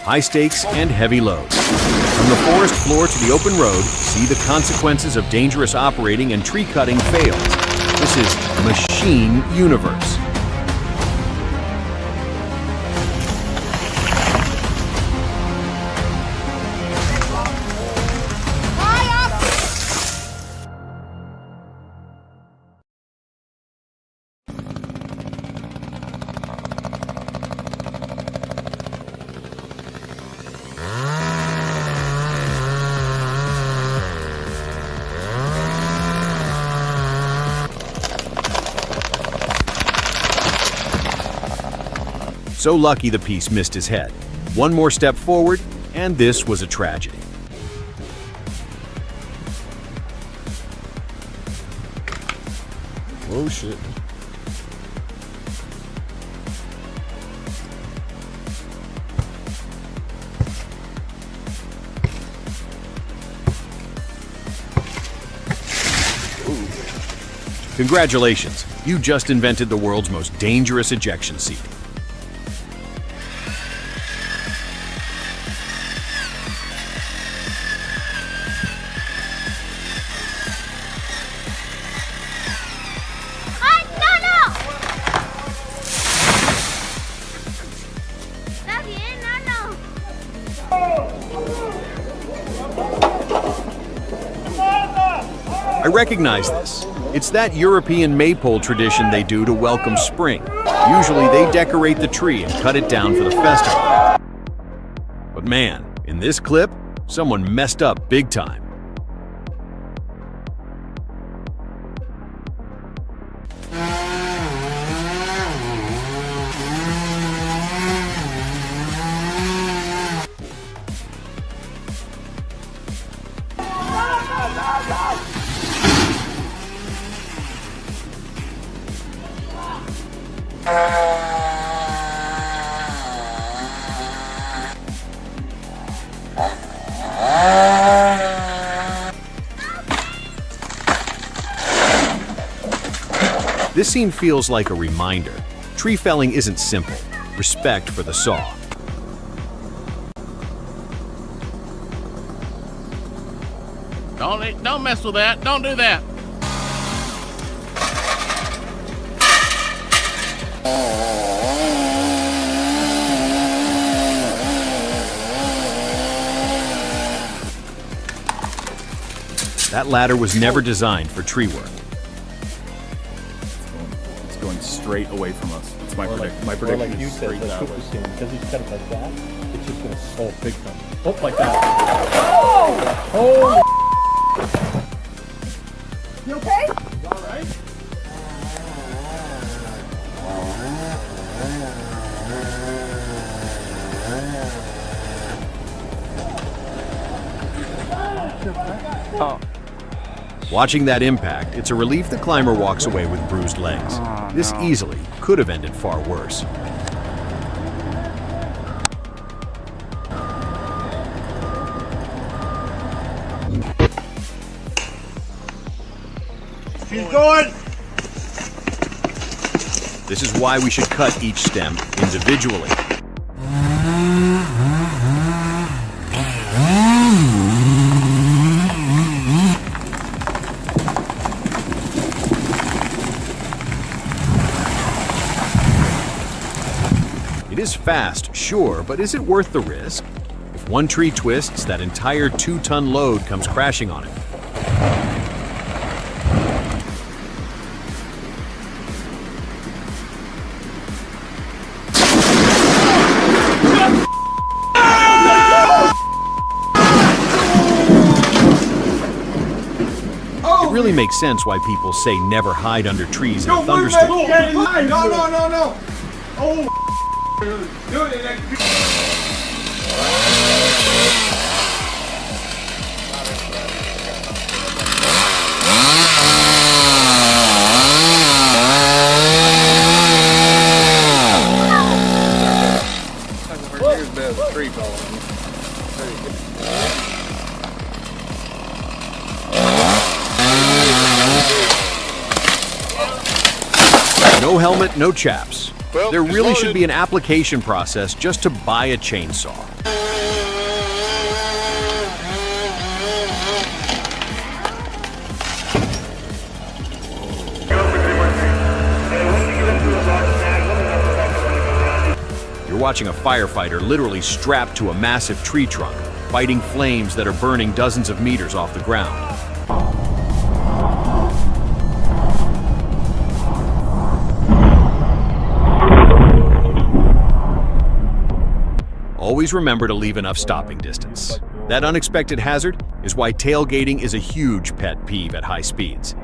High stakes and heavy loads. From the forest floor to the open road, see the consequences of dangerous operating and tree cutting fails. This is Machine Universe. So lucky the piece missed his head. One more step forward, and this was a tragedy. Oh shit. Congratulations, you just invented the world's most dangerous ejection seat. I recognize this. It's that European maypole tradition they do to welcome spring. Usually they decorate the tree and cut it down for the festival. But man, in this clip, someone messed up big time. This scene feels like a reminder. Tree felling isn't simple. Respect for the saw. Don't mess with that. Don't do that. That ladder was never designed for tree work. It's going straight away from us. It's my prediction. My Or prediction like you is said, straight like that Cooper way. saying, because he's cut it like that, it's just gonna oh big time. Oh, like that. Oh! You okay? All right. Watching that impact, it's a relief the climber walks away with bruised legs. This easily could have ended far worse. She's going! This is why we should cut each stem individually. It is fast, sure, but is it worth the risk? If one tree twists, that entire 2-ton load comes crashing on it. It really makes sense why people say never hide under trees in a thunderstorm. No. Oh, No helmet, no chaps. There really should be an application process just to buy a chainsaw. You're watching a firefighter literally strapped to a massive tree trunk, fighting flames that are burning dozens of meters off the ground. Always remember to leave enough stopping distance. That unexpected hazard is why tailgating is a huge pet peeve at high speeds.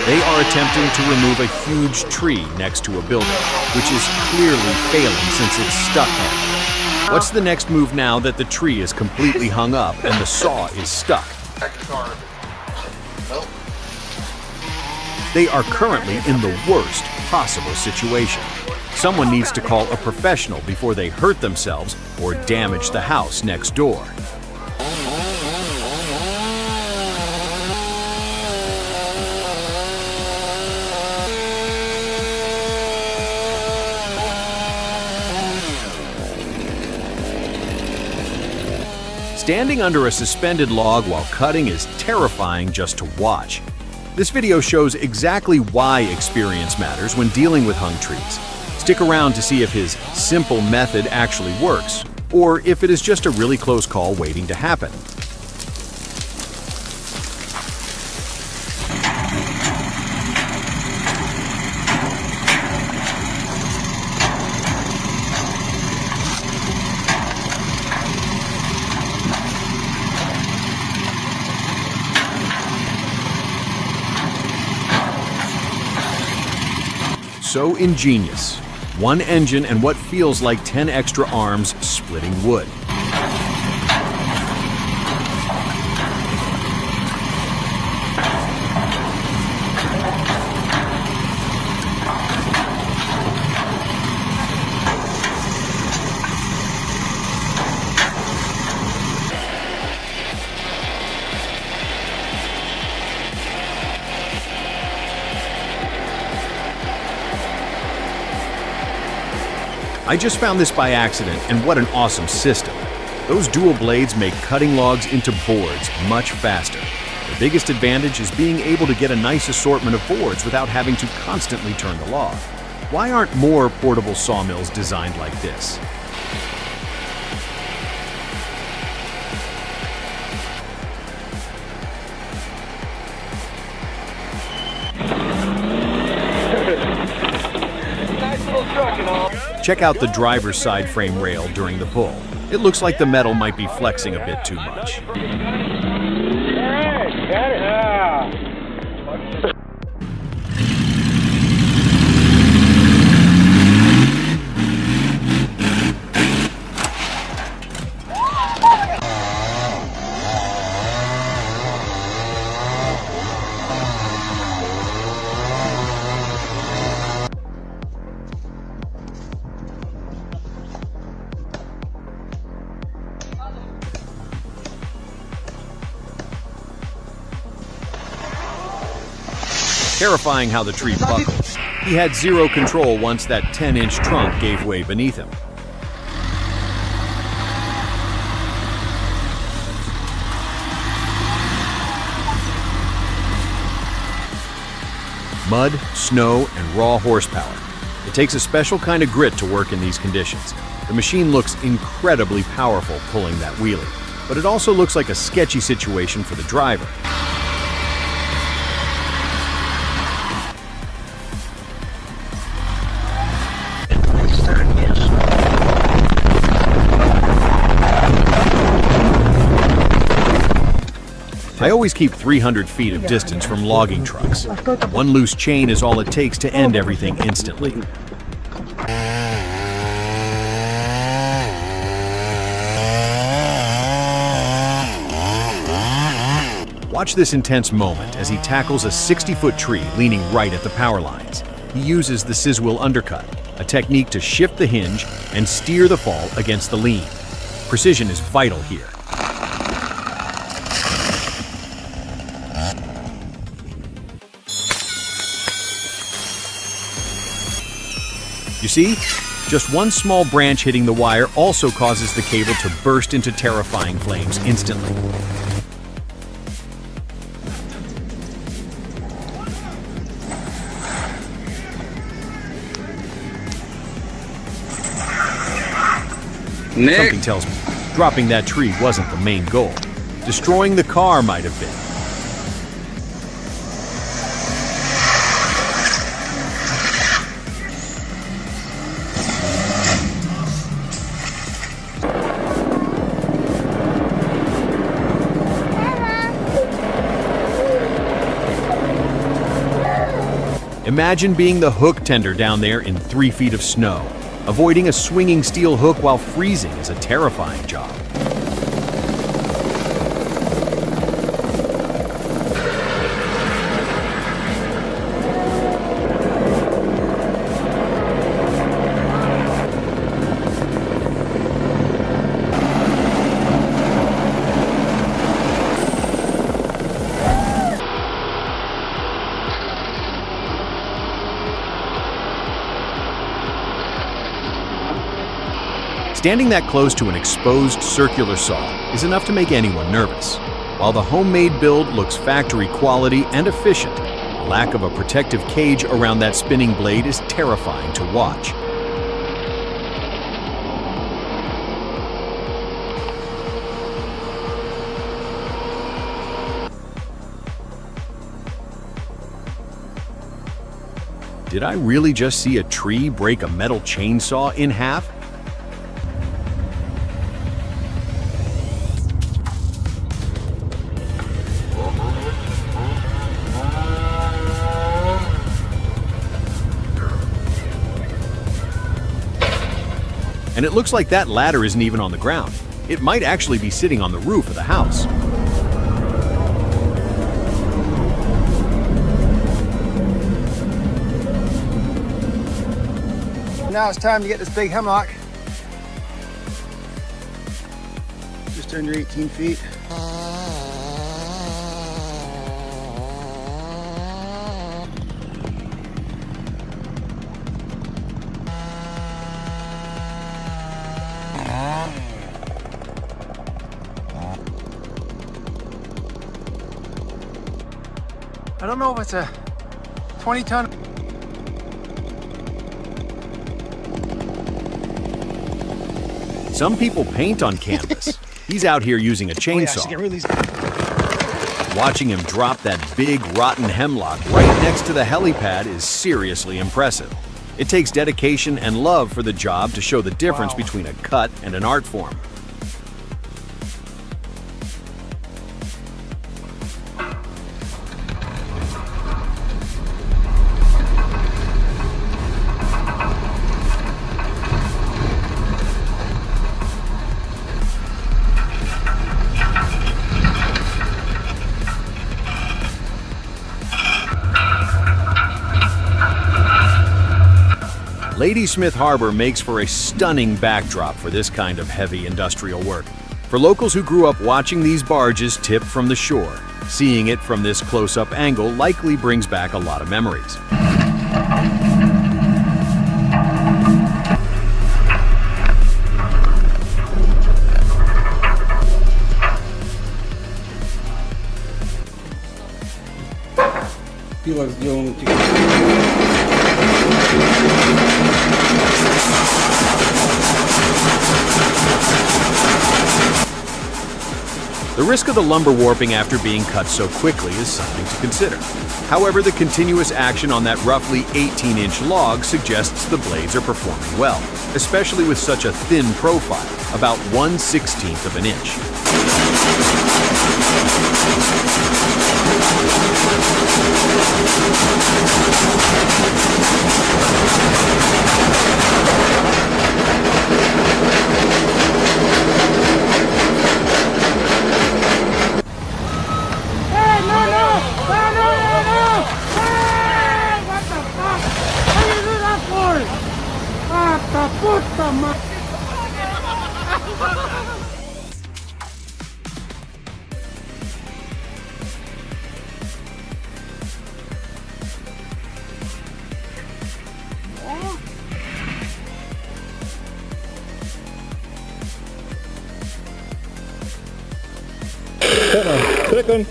They are attempting to remove a huge tree next to a building, which is clearly failing since it's stuck there. What's the next move now that the tree is completely hung up and the saw is stuck? They are currently in the worst possible situation. Someone needs to call a professional before they hurt themselves or damage the house next door. Standing under a suspended log while cutting is terrifying just to watch. This video shows exactly why experience matters when dealing with hung trees. Stick around to see if his simple method actually works, or if it is just a really close call waiting to happen. So ingenious. One engine and what feels like 10 extra arms splitting wood. I just found this by accident, and what an awesome system. Those dual blades make cutting logs into boards much faster. The biggest advantage is being able to get a nice assortment of boards without having to constantly turn the log. Why aren't more portable sawmills designed like this? Check out the driver's side frame rail during the pull. It looks like the metal might be flexing a bit too much. Terrifying how the tree buckled. He had zero control once that 10-inch trunk gave way beneath him. Mud, snow, and raw horsepower. It takes a special kind of grit to work in these conditions. The machine looks incredibly powerful pulling that wheelie, but it also looks like a sketchy situation for the driver. I always keep 300 feet of distance from logging trucks. One loose chain is all it takes to end everything instantly. Watch this intense moment as he tackles a 60-foot tree leaning right at the power lines. He uses the scisswheel undercut, a technique to shift the hinge and steer the fall against the lean. Precision is vital here. You see? Just one small branch hitting the wire also causes the cable to burst into terrifying flames instantly. Nick. Something tells me dropping that tree wasn't the main goal. Destroying the car might have been. Imagine being the hook tender down there in 3 feet of snow. Avoiding a swinging steel hook while freezing is a terrifying job. Standing that close to an exposed circular saw is enough to make anyone nervous. While the homemade build looks factory quality and efficient, the lack of a protective cage around that spinning blade is terrifying to watch. Did I really just see a tree break a metal chainsaw in half? And it looks like that ladder isn't even on the ground. It might actually be sitting on the roof of the house. Now it's time to get this big hemlock. Just under 18 feet. I don't know if it's a 20-ton. Some people paint on canvas. He's out here using a chainsaw. Watching him drop that big, rotten hemlock right next to the helipad is seriously impressive. It takes dedication and love for the job to show the difference between a cut and an art form. Ladysmith Harbor makes for a stunning backdrop for this kind of heavy industrial work. For locals who grew up watching these barges tip from the shore, seeing it from this close-up angle likely brings back a lot of memories. The risk of the lumber warping after being cut so quickly is something to consider. However, the continuous action on that roughly 18-inch log suggests the blades are performing well, especially with such a thin profile, about 1/16 of an inch. Trekken.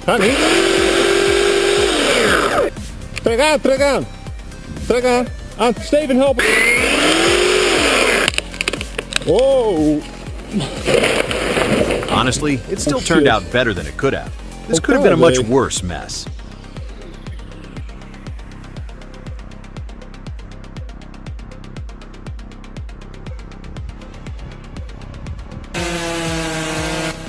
Ga niet. Trek aan, trek aan. Trek aan. Aan, Steven, help. Whoa. Honestly, it still turned out better than it could have. This could have been a much worse mess.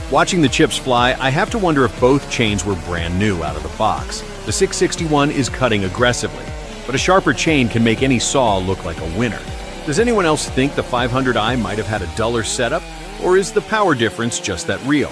Watching the chips fly, I have to wonder if both chains were brand new out of the box. The 661 is cutting aggressively, but a sharper chain can make any saw look like a winner. Does anyone else think the 500i might have had a duller setup, or is the power difference just that real?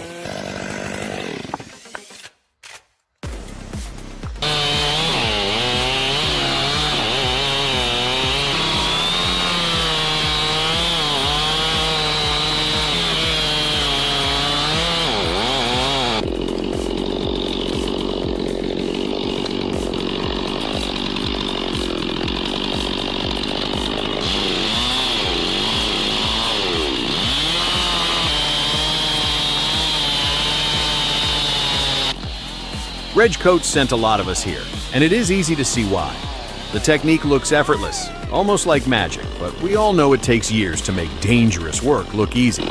Reg Coates sent a lot of us here, and it is easy to see why. The technique looks effortless, almost like magic, but we all know it takes years to make dangerous work look easy.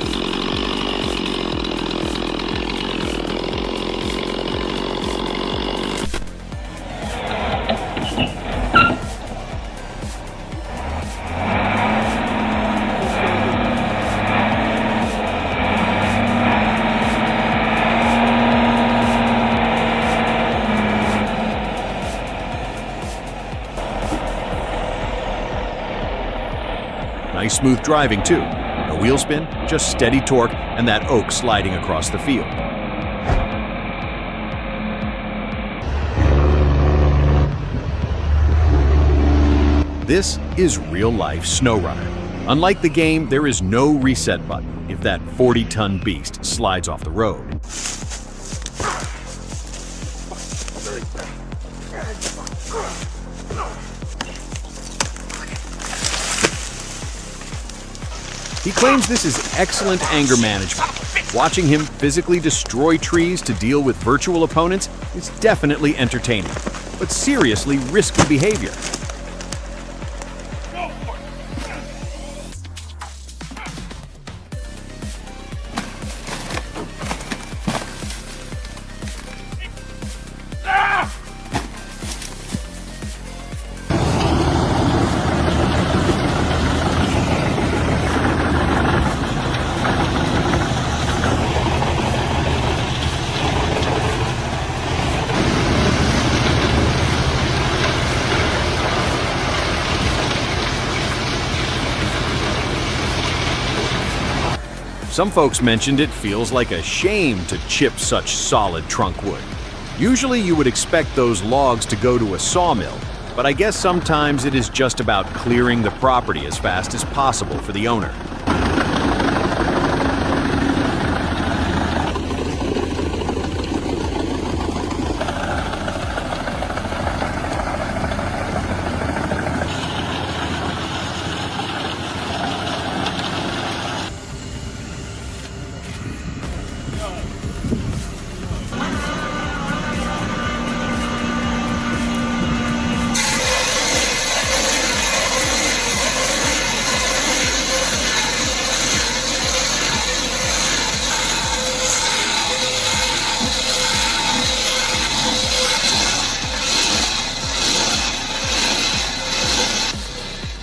Nice smooth driving too. No wheel spin, just steady torque and that oak sliding across the field. This is real-life SnowRunner. Unlike the game, there is no reset button if that 40-ton beast slides off the road. He claims this is excellent anger management. Watching him physically destroy trees to deal with virtual opponents is definitely entertaining, but seriously risky behavior. Some folks mentioned it feels like a shame to chip such solid trunk wood. Usually you would expect those logs to go to a sawmill, but I guess sometimes it is just about clearing the property as fast as possible for the owner.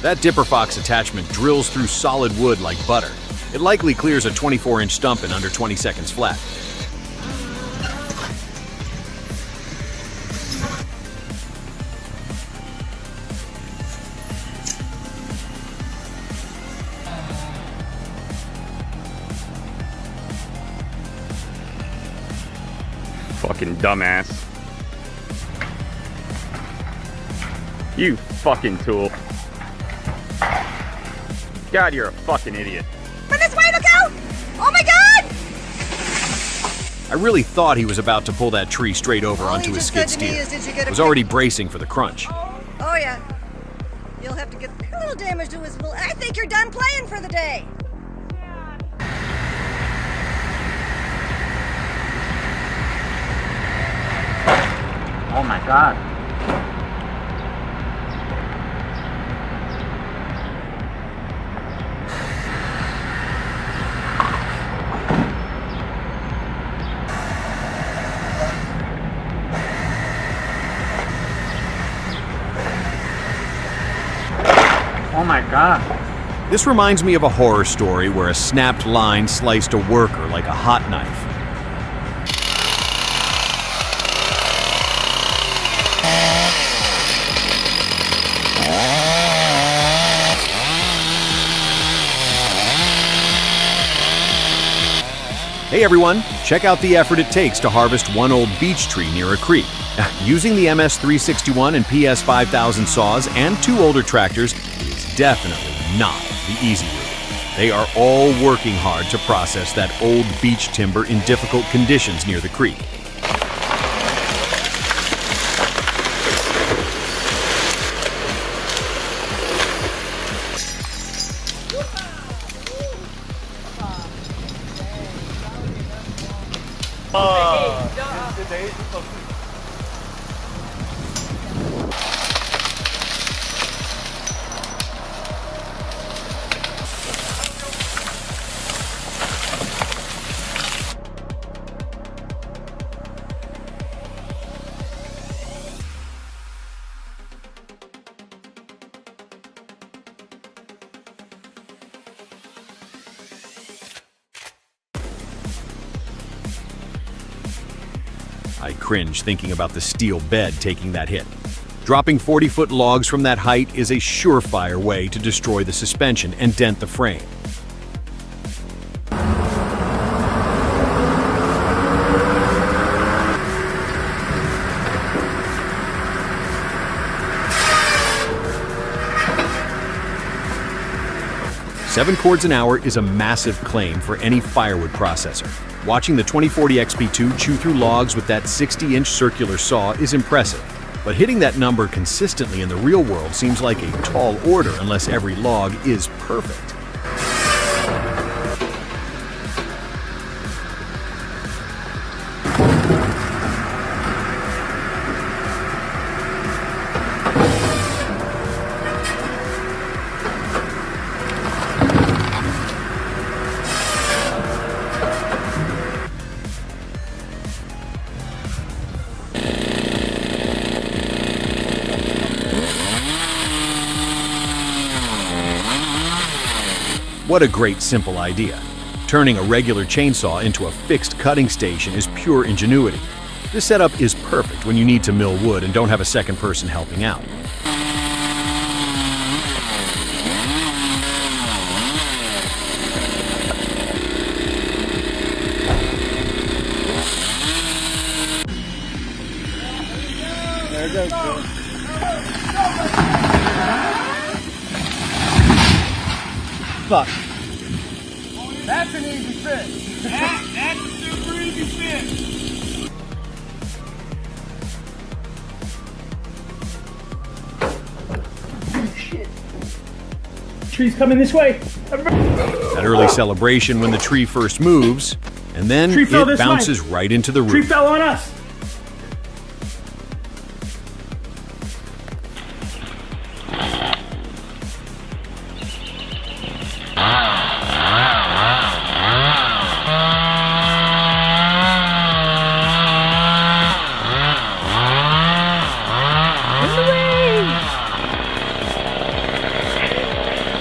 That Dipper Fox attachment drills through solid wood like butter. It likely clears a 24-inch stump in under 20 seconds flat. Fucking dumbass. You fucking tool. God, you're a fucking idiot. For this way, look out! Oh my God! I really thought he was about to pull that tree straight over onto his skid steer. I was already bracing for the crunch. Oh yeah. You'll have to get a little damage to his little... I think you're done playing for the day. Oh my god. Oh my god. This reminds me of a horror story where a snapped line sliced a worker like a hot knife. Hey everyone, check out the effort it takes to harvest one old beech tree near a creek. Using the MS-361 and PS-5000 saws and 2 older tractors is definitely not the easy route. They are all working hard to process that old beech timber in difficult conditions near the creek. I cringe thinking about the steel bed taking that hit. Dropping 40-foot logs from that height is a surefire way to destroy the suspension and dent the frame. Seven cords an hour is a massive claim for any firewood processor. Watching the 2040 XP2 chew through logs with that 60-inch circular saw is impressive, but hitting that number consistently in the real world seems like a tall order unless every log is perfect. What a great simple idea. Turning a regular chainsaw into a fixed cutting station is pure ingenuity. This setup is perfect when you need to mill wood and don't have a second person helping out. There it goes. Fuck. That's an easy fit. That's a super easy fit. Shit. Tree's coming this way. That early celebration when the tree first moves, and then it bounces right into the roof. Tree fell on us.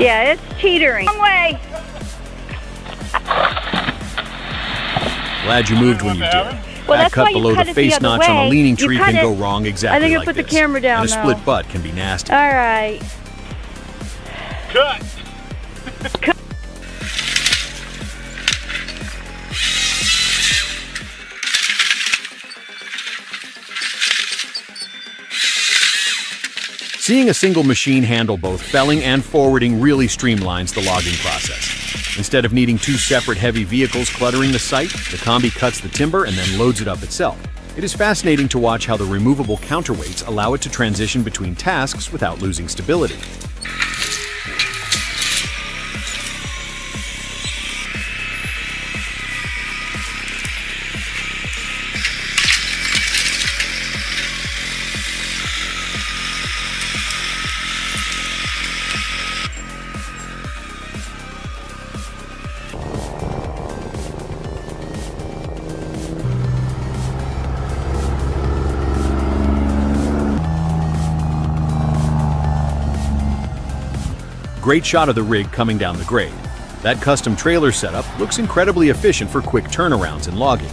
Yeah, it's teetering. Wrong way. Glad you moved when you did. Well, That that's why cut you below cut the it face the other notch on a way. leaning You tree cut can it- go wrong exactly I think like I put the this. camera down and a now. split butt can be nasty. All right. Cut. Seeing a single machine handle both felling and forwarding really streamlines the logging process. Instead of needing two separate heavy vehicles cluttering the site, the combi cuts the timber and then loads it up itself. It is fascinating to watch how the removable counterweights allow it to transition between tasks without losing stability. great shot of the rig coming down the grade. That custom trailer setup looks incredibly efficient for quick turnarounds in logging.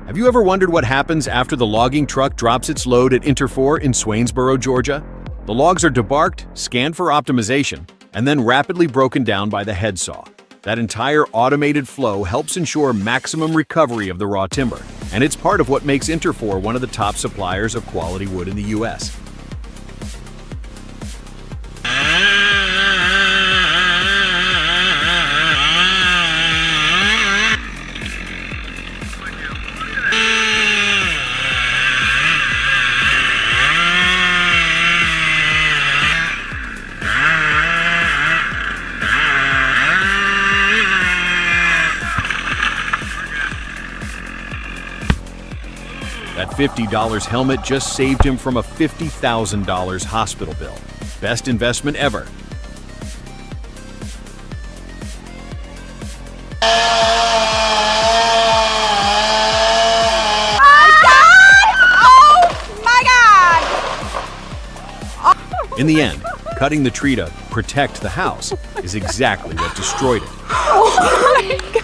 Have you ever wondered what happens after the logging truck drops its load at Inter 4 in Swainsboro, Georgia? The logs are debarked, scanned for optimization, and then rapidly broken down by the head saw. That entire automated flow helps ensure maximum recovery of the raw timber, and it's part of what makes Inter 4 one of the top suppliers of quality wood in the U.S. That $50 helmet just saved him from a $50,000 hospital bill. Best investment ever. In the end, cutting the tree to protect the house is exactly what destroyed it. Oh my God!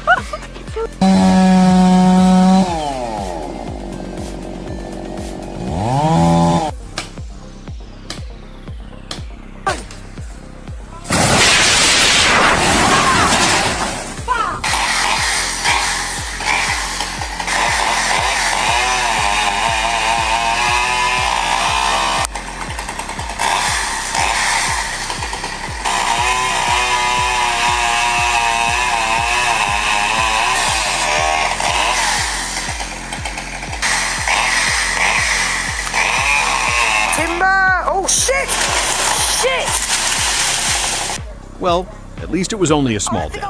Well, at least it was only a small dent.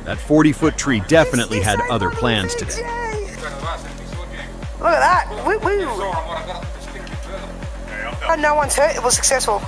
That 40-foot tree definitely had other plans today. Look at that! Woo woo! Oh, no one's hurt. It was successful.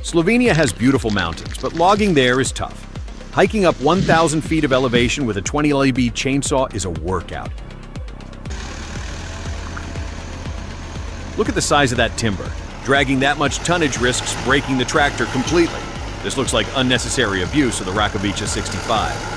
Slovenia has beautiful mountains, but logging there is tough. Hiking up 1,000 feet of elevation with a 20 LB chainsaw is a workout. Look at the size of that timber. Dragging that much tonnage risks breaking the tractor completely. This looks like unnecessary abuse of the Rakovica 65.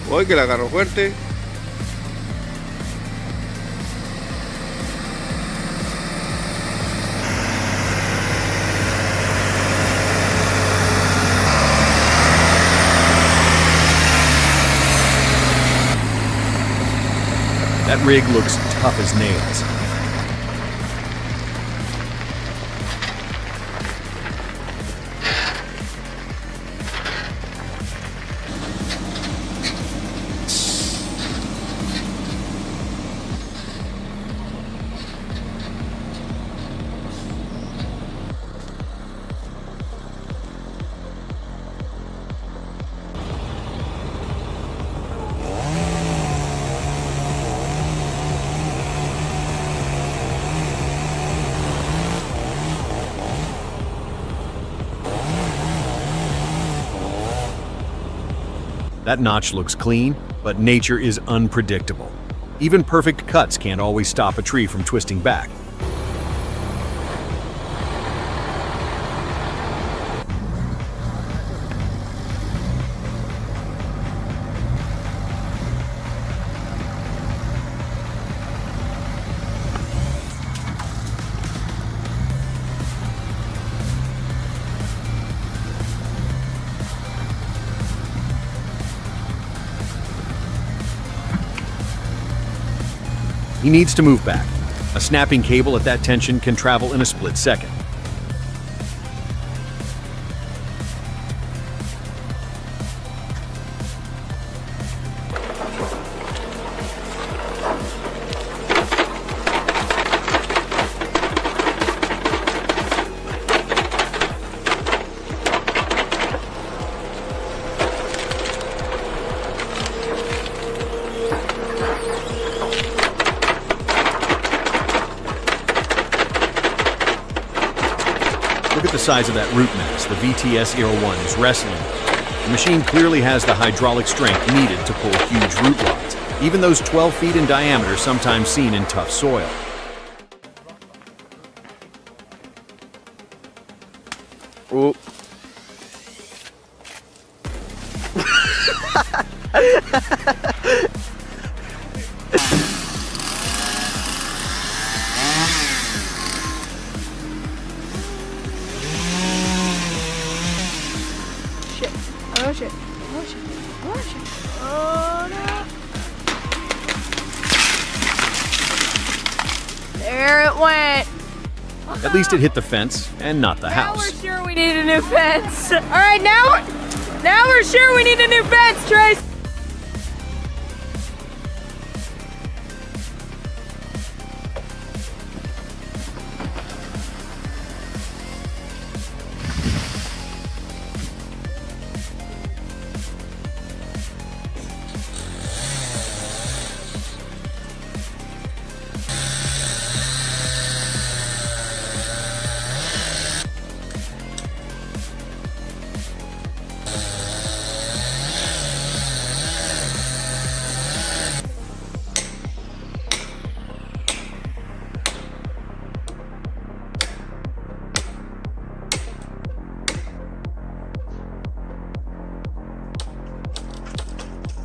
Hoy que la agarró fuerte. That rig looks tough as nails. That notch looks clean, but nature is unpredictable. Even perfect cuts can't always stop a tree from twisting back. He needs to move back. A snapping cable at that tension can travel in a split second. Look at the size of that root mass the VTS-01 is wrestling. The machine clearly has the hydraulic strength needed to pull huge root rods, even those 12 feet in diameter sometimes seen in tough soil. Ooh. Shit. Oh shit. Oh shit. Oh shit. Oh no. There it went. At least it hit the fence and not the Now house. we're sure we need a new fence. All right, now we're sure we need a new fence, Trace.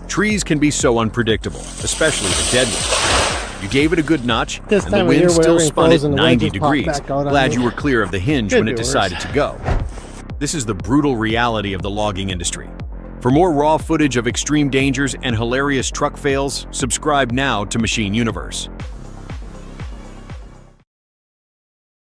Trees can be so unpredictable, especially the dead ones. You gave it a good notch, This and the time of year wind where still everything spun it froze and the 90 wedges pop degrees. back out on Glad you. you were clear of the hinge Could when be it worse. decided to go. This is the brutal reality of the logging industry. For more raw footage of extreme dangers and hilarious truck fails, subscribe now to Machine Universe.